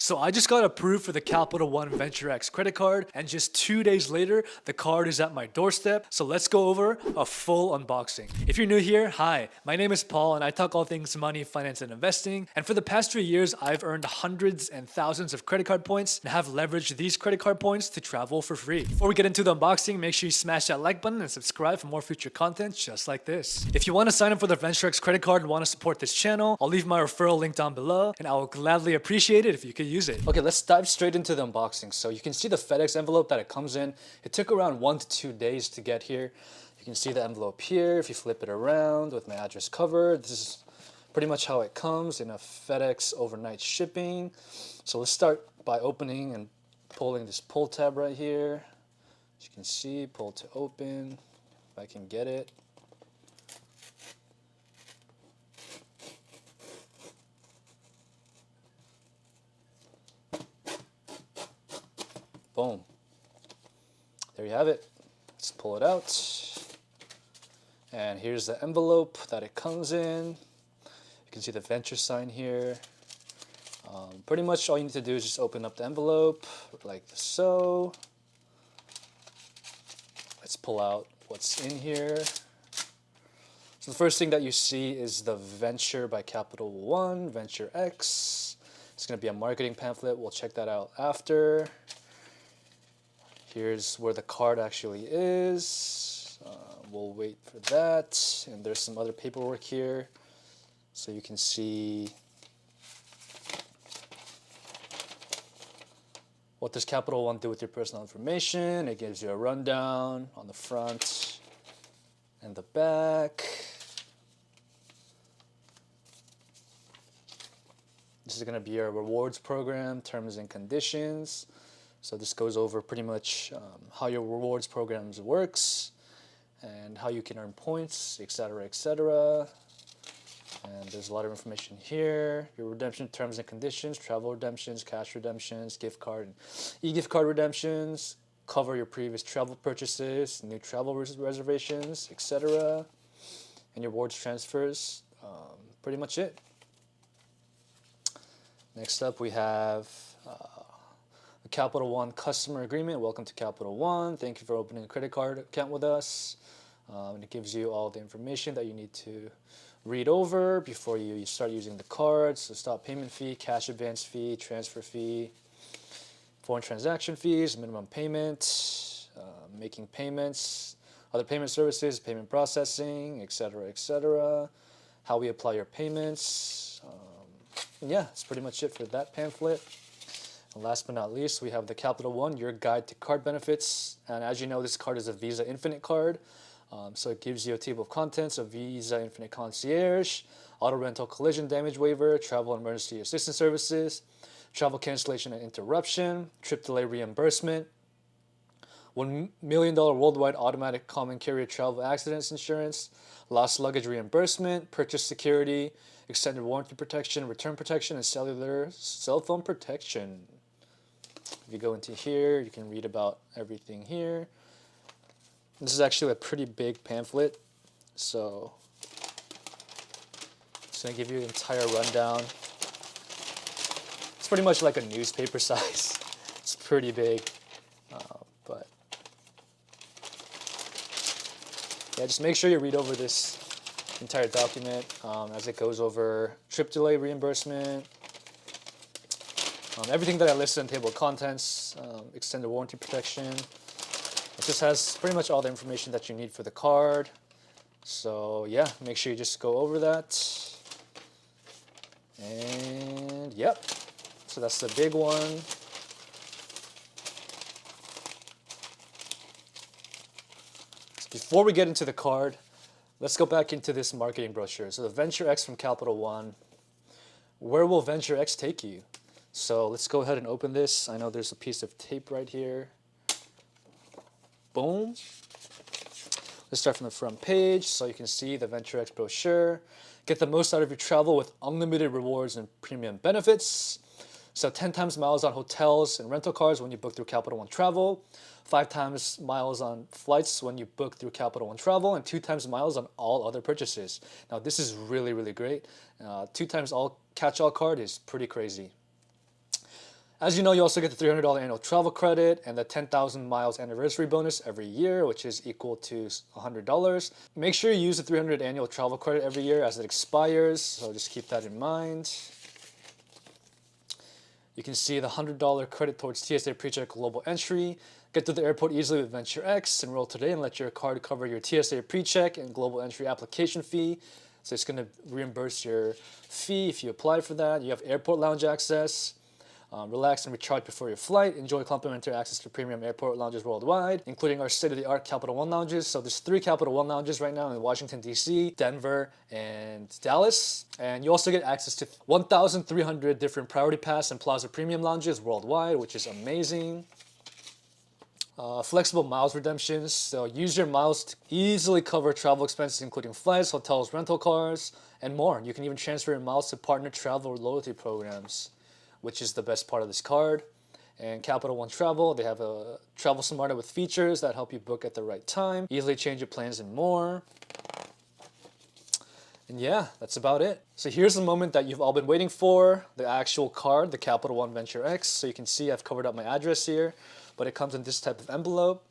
So I just got approved for the Capital One Venture X credit card, and just 2 days later, the card is at my doorstep. So let's go over a full unboxing. If you're new here, hi, my name is Paul, and I talk all things money, finance, and investing. And for the past 3 years, I've earned hundreds and thousands of credit card points and have leveraged these credit card points to travel for free. Before we get into the unboxing, make sure you smash that like button and subscribe for more future content just like this. If you want to sign up for the Venture X credit card and want to support this channel, I'll leave my referral link down below, and I will gladly appreciate it if you could use it. Okay, let's dive straight into the unboxing. So you can see the FedEx envelope that it comes in. It took around 1 to 2 days to get here. You can see the envelope here. If you flip it around with my address covered, this is pretty much how it comes in a FedEx overnight shipping. So let's start by opening and pulling this pull tab right here. As you can see, pull to open, if I can get it. Boom. There you have it. Let's pull it out. And here's the envelope that it comes in. You can see the venture sign here. Pretty much all you need to do is just open up the envelope like so. Let's pull out what's in here. So the first thing that you see is the Venture by Capital One, Venture X. It's going to be a marketing pamphlet. We'll check that out after. Here's where the card actually is. We'll wait for that. And there's some other paperwork here. So you can see what does Capital One do with your personal information. It gives you a rundown on the front and the back. This is going to be your rewards program, terms and conditions. So this goes over pretty much how your rewards programs works and how you can earn points, etc., etc. And there's a lot of information here. Your redemption terms and conditions, travel redemptions, cash redemptions, gift card and e-gift card redemptions, cover your previous travel purchases, new travel reservations, etc. And your rewards transfers. Pretty much it. Next up we have Capital One customer agreement. Welcome to Capital One. Thank you for opening a credit card account with us. And it gives you all the information that you need to read over before you start using the card. So stop payment fee, cash advance fee, transfer fee, foreign transaction fees, minimum payment, making payments, other payment services, payment processing, etc., etc. How we apply your payments. And yeah, that's pretty much it for that pamphlet. And last but not least, we have the Capital One, your guide to card benefits. And as you know, this card is a Visa Infinite card. So it gives you a table of contents, a Visa Infinite Concierge, auto rental collision damage waiver, travel and emergency assistance services, travel cancellation and interruption, trip delay reimbursement, $1 million worldwide automatic common carrier travel accidents insurance, lost luggage reimbursement, purchase security, extended warranty protection, return protection, and cellular cell phone protection. If you go into here, you can read about everything here. This is actually a pretty big pamphlet, so it's going to give you the entire rundown. It's pretty much like a newspaper size. It's pretty big, but yeah, just make sure you read over this entire document as it goes over trip delay reimbursement, everything that I listed in the table of contents, extended warranty protection. It just has pretty much all the information that you need for the card. So yeah, make sure you just go over that. And yep, so that's the big one. Before we get into the card, let's go back into this marketing brochure. So the Venture X from Capital One. Where will Venture X take you? So let's go ahead and open this. I know there's a piece of tape right here. Boom. Let's start from the front page so you can see the Venture X brochure. Get the most out of your travel with unlimited rewards and premium benefits. So 10 times miles on hotels and rental cars when you book through Capital One Travel. 5 times miles on flights when you book through Capital One Travel, and 2 times miles on all other purchases. Now this is really, really great. 2 times all catch-all card is pretty crazy. As you know, you also get the $300 annual travel credit and the 10,000 miles anniversary bonus every year, which is equal to $100. Make sure you use the 300 annual travel credit every year as it expires, so just keep that in mind. You can see the $100 credit towards TSA PreCheck Global Entry. Get to the airport easily with VentureX. Enroll today and let your card cover your TSA PreCheck and Global Entry application fee. So it's going to reimburse your fee if you apply for that. You have airport lounge access. Relax and recharge before your flight. Enjoy complimentary access to premium airport lounges worldwide, including our state-of-the-art Capital One lounges. So there's 3 Capital One lounges right now in Washington, D.C., Denver, and Dallas. And you also get access to 1,300 different Priority Pass and Plaza Premium lounges worldwide, which is amazing. Flexible miles redemptions. So use your miles to easily cover travel expenses, including flights, hotels, rental cars, and more. You can even transfer your miles to partner travel or loyalty programs, which is the best part of this card. And Capital One Travel, they have a Travel Smarter with features that help you book at the right time, easily change your plans and more. And yeah, that's about it. So here's the moment that you've all been waiting for, the actual card, the Capital One VentureX. So you can see I've covered up my address here, but it comes in this type of envelope.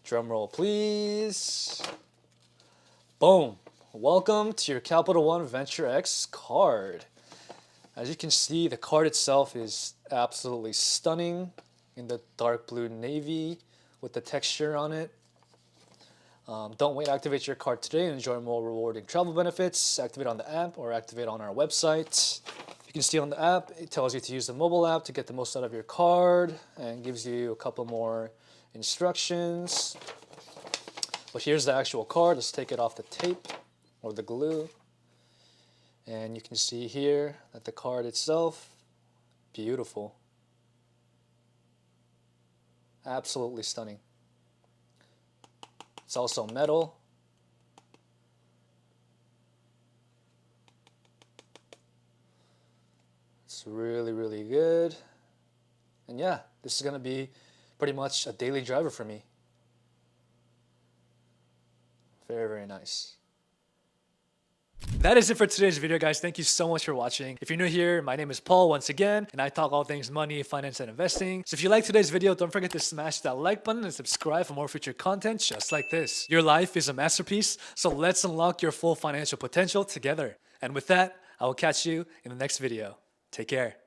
Drum roll, please. Boom. Welcome to your Capital One VentureX card. As you can see, the card itself is absolutely stunning in the dark blue navy with the texture on it. Don't wait, activate your card today and enjoy more rewarding travel benefits. Activate on the app or activate on our website. You can see on the app, it tells you to use the mobile app to get the most out of your card and gives you a couple more instructions. But here's the actual card. Let's take it off the tape or the glue. And you can see here that the card itself, beautiful. Absolutely stunning. It's also metal. It's really, really good. And yeah, this is going to be pretty much a daily driver for me. Very, very nice. That is it for today's video, guys. Thank you so much for watching. If you're new here, my name is Paul once again, and I talk all things money, finance, and investing. So if you like today's video, don't forget to smash that like button and subscribe for more future content just like this. Your life is a masterpiece, so let's unlock your full financial potential together. And with that, I will catch you in the next video. Take care.